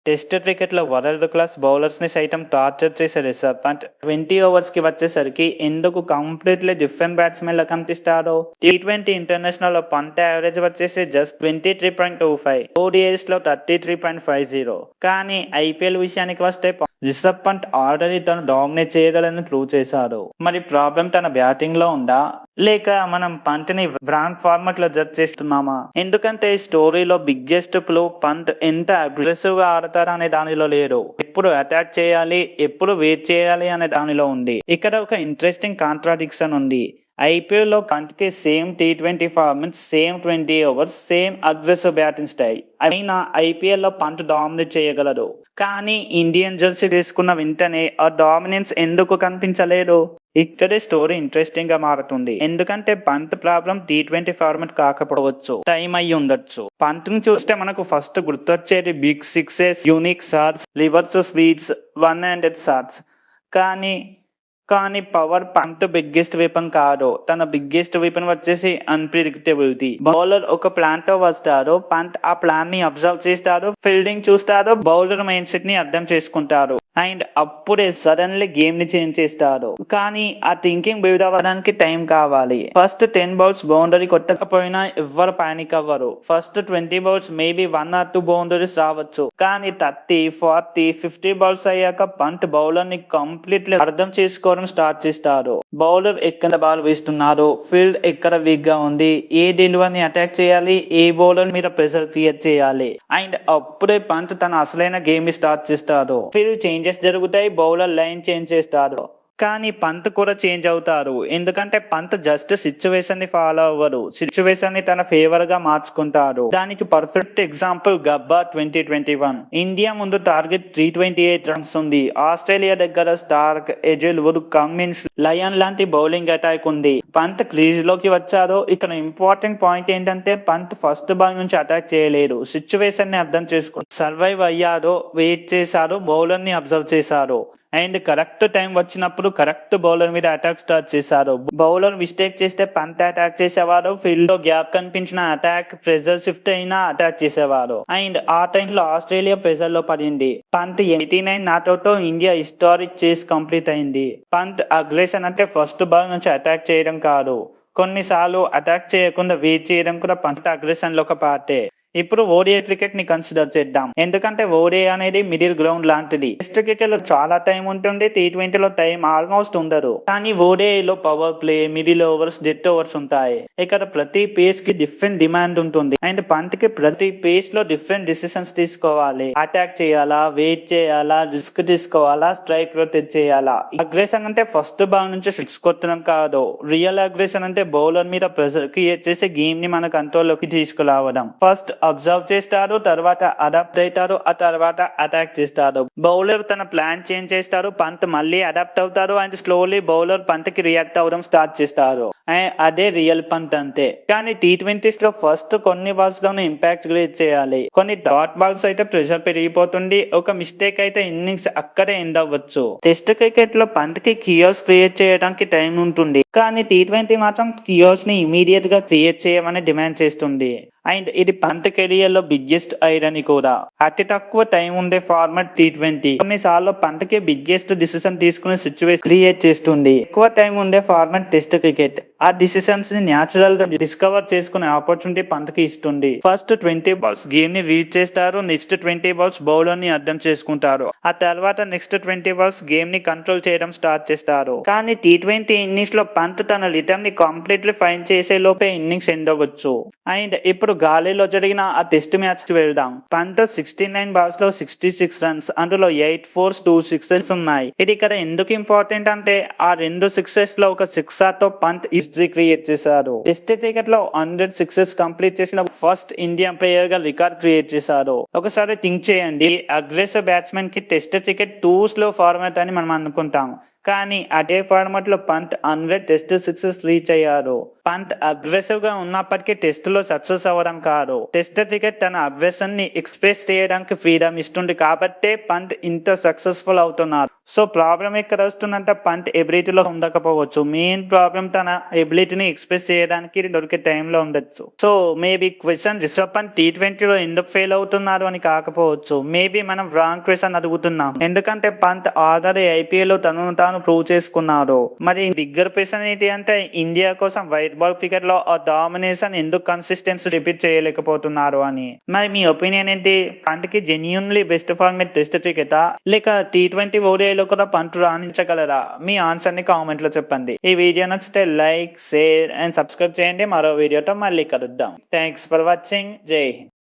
Test క్రికెట్‌లో world class బౌలర్స్‌ని సైతం torture చేసే రిషబ్ పంత్ 20 ఓవర్స్‌కి వచ్చేసరికి ఎందుకు కంప్లీట్‌లీ డిఫరెంట్ బ్యాట్స్‌మెన్‌లా కనిపిస్తాడో. టీ20 ఇంటర్నేషనల్‌లో పంత్ యావరేజ్ వచ్చేసి జస్ట్ 23.25, ఓడీఐస్‌లో 33.50. కానీ ఐపీఎల్ విషయానికి వస్తే రిషబ్ పంత్ ఆల్రెడీ తను డామినేట్ చేయగలని ప్రూవ్ చేశాడు. మరి ప్రాబ్లం తన బ్యాటింగ్ లో ఉందా, లేక మనం పంత్ ని రాంగ్ ఫార్మాట్ లో జడ్జ్ చేస్తున్నామా? ఎందుకంటే ఈ స్టోరీలో బిగ్గెస్ట్ క్లూ పంత్ ఎంత అగ్రెసివ్ గా ఆడతారా అనే దానిలో లేదు, ఎప్పుడు అటాక్ చేయాలి, ఎప్పుడు వెయిట్ చేయాలి అనే దానిలో ఉంది. ఇక్కడ ఒక ఇంట్రెస్టింగ్ కాంట్రాడిక్షన్ ఉంది. ఐపీఎల్ లో Pant same T20 format, same 20 overs, same aggressive batting style అయినా ఐపీఎల్ లో పంత్ డామినేట్ చేయగలడు. కానీ ఇండియన్ జెర్సీ తీసుకున్న వెంటనే ఆ డామినెన్స్ ఎందుకు కనిపించలేదు? ఇక్కడే స్టోరీ ఇంట్రెస్టింగ్ గా మారుతుంది. ఎందుకంటే పంత్ ప్రాబ్లం టీ20 ఫార్మెట్ కాకపోవచ్చు, టైం అయ్యి ఉండొచ్చు. పంత్ ని చూస్తే మనకు ఫస్ట్ గుర్తొచ్చేది big sixes, unique shots, reverse sweeps, one handed shots. కానీ కానీ పవర్ పంత్ బిగ్గెస్ట్ వెపన్ కాదు. తన బిగ్గెస్ట్ వెపన్ వచ్చేసి అన్ప్రిడిక్టబిలిటీ. బౌలర్ ఒక ప్లాన్ తో వస్తాడు, పంత్ ఆ ప్లాన్ ని అబ్జర్వ్ చేస్తాడు, ఫీల్డింగ్ చూస్తాడు, బౌలర్ మైండ్ సెట్ ని అర్థం చేసుకుంటాడు, అండ్ అప్పుడే సడన్లీ గేమ్ ని చేంజ్ చేస్తాడు. కానీ ఆ థింకింగ్ బిల్డ్ అవ్వడానికి టైం కావాలి. ఫస్ట్ 10 బౌల్స్ బౌండరీ కొట్టకపోయినా ఎవ్వరు పానిక్ అవ్వరు. First 20 bowls maybe 1 or 2 boundaries రావచ్చు. కానీ 30, 40, 50 బౌల్స్ అయ్యాక పంత్ బౌలర్ ని కంప్లీట్లీ అర్థం చేసుకోవడం స్టార్ట్ చేస్తాడు. బౌలర్ ఎక్కడ బాల్ వేస్తున్నారు, ఫీల్డ్ ఎక్కడ వీక్ గా ఉంది, ఏ డెలివర్ ని అటాక్ చేయాలి, ఏ బౌలర్ మీద ప్రెషర్ క్రియేట్ చేయాలి, అండ్ అప్పుడే పంత్ తన అసలైన గేమ్ ని స్టార్ట్ చేస్తాడు. ఫీల్డ్ చేంజెస్ జరుగుతాయి, బౌలర్ లైన్ చేంజ్ చేస్తాడు. కానీ పంత్ కూడా చేంజ్ అవుతారు. ఎందుకంటే పంత్ జస్ట్ సిచ్యువేషన్ ని ఫాలో అవ్వరు, సిచ్యువేషన్ ని తన ఫేవర్ గా మార్చుకుంటాడు. దానికి పర్ఫెక్ట్ ఎగ్జాంపుల్ గబ్బా 2021. ఇండియా ముందు టార్గెట్ 328 రన్స్ ఉంది. ఆస్ట్రేలియా దగ్గర Starc, Hazlewood, Cummins, Lyon లాంటి బౌలింగ్ అటాక్ ఉంది. పంత్ క్రీజ్ లోకి వచ్చారు. ఇక్కడ ఇంపార్టెంట్ పాయింట్ ఏంటంటే పంత్ ఫస్ట్ బాల్ నుంచి అటాక్ చేయలేదు, సిచ్యువేషన్ ని అర్థం చేసుకుని సర్వైవ్ అయ్యారు, వెయిట్ చేశారు, బౌలర్ ని అబ్జర్వ్ చేశారు, అండ్ కరెక్ట్ టైం వచ్చినప్పుడు కరెక్ట్ బౌలర్ మీద అటాక్ స్టార్ట్ చేశారు. బౌలర్ మిస్టేక్ చేస్తే పంత్ అటాక్ చేసేవారు, ఫీల్డ్ లో గ్యాప్ కనిపించిన అటాక్, ప్రెజర్ షిఫ్ట్ అయినా అటాక్ చేసేవారు. అండ్ ఆ టైంలో ఆస్ట్రేలియా ప్రెజర్ లో పడింది. పంత్ 89 నాట్అవుట్ తో ఇండియా హిస్టారిక్ చేస్ కంప్లీట్ అయింది. పంత్ అగ్రెషన్ అంటే ఫస్ట్ బాల్ నుంచి అటాక్ చేయడం కాదు, కొన్నిసార్లు అటాక్ చేయకుండా వెయిట్ చేయడం కూడా పంత్ అగ్రెషన్ లో ఒక పార్టే. ఇప్పుడు ఓడిఐ క్రికెట్ ని కన్సిడర్ చేద్దాం. ఎందుకంటే ఓడిఐ అనేది మిడిల్ గ్రౌండ్ లాంటిది. టెస్ట్ క్రికెట్ లో చాలా టైం ఉంటుంది, టీ20లో టైం ఆల్మోస్ట్ ఉండదు. కానీ ఓడిఐలో power play, middle overs, death overs ఉంటాయి. ఇక్కడ ప్రతి పేస్ కి డిఫరెంట్ డిమాండ్ ఉంటుంది, అండ్ పంత్ కి ప్రతి పేస్ లో డిఫరెంట్ డిసిషన్స్ తీసుకోవాలి. అటాక్ చేయాలా, వెయిట్ చేయాలా, రిస్క్ తీసుకోవాలా, స్ట్రైక్ రొటేట్ చేయాలా. అగ్రెషన్ అంటే ఫస్ట్ బాల్ నుంచి సిక్స్ కొట్టడం కాదు. రియల్ అగ్రెషన్ అంటే బౌలర్ మీద ప్రెషర్ క్రియేట్ చేసి గేమ్ ని మన కంట్రోల్ లోకి తీసుకురావడం. ఫస్ట్ అబ్జర్వ్ చేస్తారు, తర్వాత అడాప్ట్ అవుతారు, ఆ తర్వాత అటాక్ చేస్తారు. బౌలర్ తన ప్లాన్ చేంజ్ చేస్తారు, పంత్ మళ్ళీ అడాప్ట్ అవుతారు, అండ్ స్లోలీ బౌలర్ పంత్ కి రియాక్ట్ అవడం స్టార్ట్ చేస్తారు. అదే రియల్ పంత్ అంతే. కానీ టీ20s లో ఫస్ట్ కొన్ని బాల్స్ లోనే ఇంపాక్ట్ క్రియేట్ చేయాలి. కొన్ని డాట్ బాల్స్ అయితే ప్రెషర్ పెరిగిపోతుంది, ఒక మిస్టేక్ అయితే ఇన్నింగ్స్ అక్కడే ఎండ్ అవ్వచ్చు. టెస్ట్ క్రికెట్ లో పంత్ కి కియోస్ క్రియేట్ చేయడానికి టైం ఉంటుంది, కానీ టీ20 మాత్రం కియోస్ ని ఇమీడియట్ గా క్రియేట్ చేయమని డిమాండ్ చేస్తుంది. అండ్ ఇది పంత్ కెరియర్ లో బిగ్గెస్ట్ ఐరనీ కూడా. అతి తక్కువ టైం ఉండే ఫార్మాట్ టీ20 కొన్నిసార్లు పంత్ కి బిగ్గెస్ట్ డిసిషన్ తీసుకునే సిచ్యువేషన్ క్రియేట్ చేస్తుంది. ఎక్కువ టైం ఉండే ఫార్మాట్ టెస్ట్ క్రికెట్ ఆ డిసిషన్స్ ని న్యాచురల్ గా డిస్కవర్ చేసుకునే ఆపర్చునిటీ పంత్ కి ఇస్తుంది. ఫస్ట్ 20 బాల్స్ గేమ్ ని రీడ్ చేస్తారు, నెక్స్ట్ 20 బాల్స్ బౌలర్ ని అర్థం చేసుకుంటారు, ఆ తర్వాత నెక్స్ట్ 20 బాల్స్ గేమ్ ని కంట్రోల్ చేయడం స్టార్ట్ చేస్తారు. కానీ టీ20 ఇన్నింగ్స్ లో పంత్ తన రిటర్న్ ని కంప్లీట్లీ ఫైన్ చేసే లోపే ఇన్నింగ్స్ ఎండ్ అవ్వచ్చు. అండ్ ఇప్పుడు గాలిలో జరిగిన ఆ టెస్ట్ మ్యాచ్ కి వెళ్దాం. పంత్ 69 బాల్స్ లో 66 రన్స్, అందులో 8 4s 2 6s ఉన్నాయి. ఇది ఇక్కడ ఎందుకు ఇంపార్టెంట్ అంటే ఆ 2 సిక్సెస్ లో ఒక సిక్సర్ తో పంత్ హిస్టరీ క్రియేట్ చేశారు. టెస్ట్ క్రికెట్ లో 100 సిక్సెస్ కంప్లీట్ చేసిన ఫస్ట్ ఇండియన్ ప్లేయర్ గా రికార్డ్ క్రియేట్ చేశారు. ఒకసారి థింక్ చేయండి, అగ్రెసివ్ బ్యాట్స్మెన్ కి test cricket too slow format అని మనం అనుకుంటాం, కానీ అదే ఫార్మాట్ లో పంత్ 100 టెస్ట్ సిక్సెస్ రీచ్ అయ్యారు. పంత్ అగ్రెసివ్ గా ఉన్నప్పటికీ టెస్ట్ లో సక్సెస్ అవ్వడం కాదు. టెస్ట్ క్రికెట్ తన అగ్రెషన్ ని ఎక్స్ప్రెస్ చేయడానికి ఫ్రీడమ్ ఇస్తుంది కాబట్టే పంత్ ఇంత సక్సెస్ఫుల్ అవుతున్నారు. సో ప్రాబ్లం ఎక్కడ వస్తుందంటే పంత్ ఎబిలిటీలో ఉండకపోవచ్చు. మెయిన్ ప్రాబ్లం తన ఎబిలిటీని ఎక్స్ప్రెస్ చేయడానికి దొరికే టైంలో ఉండొచ్చు. So maybe question Rishabh Pant T20లో ఎందుకు ఫెయిల్ అవుతున్నారు అని కాకపోవచ్చు. మేబీ మనం రాంగ్ క్వశ్చన్ అడుగుతున్నాం. ఎందుకంటే పంత్ ఆల్రెడీ IPL లో తనను తాను ప్రూవ్ చేసుకున్నాడు. మరి బిగ్గర్ క్వశ్చన్ ఏంటి అంటే ఇండియా కోసం వైట్ బాల్ క్రికెట్ లో ఆ డామినేషన్ ఎందుకు కన్సిస్టెన్సీ రిపీట్ చేయలేకపోతున్నారు అని. మరి మీ ఒపీనియన్ ఏంటి? పంత్ కి జెన్యూన్లీ బెస్ట్ ఫార్మేట్ టెస్ట్ క్రికెటా లేక T20 ఓడిఐలో కూడా పంత్ రాణించగలరా? మీ ఆన్సర్ ని కామెంట్ లో చెప్పండి. ఈ వీడియో నచ్చితే లైక్, షేర్ అండ్ సబ్స్క్రైబ్ చేయండి. మరో వీడియోతో మళ్ళీ కలుద్దాం. Thanks for watching. జై హింద్.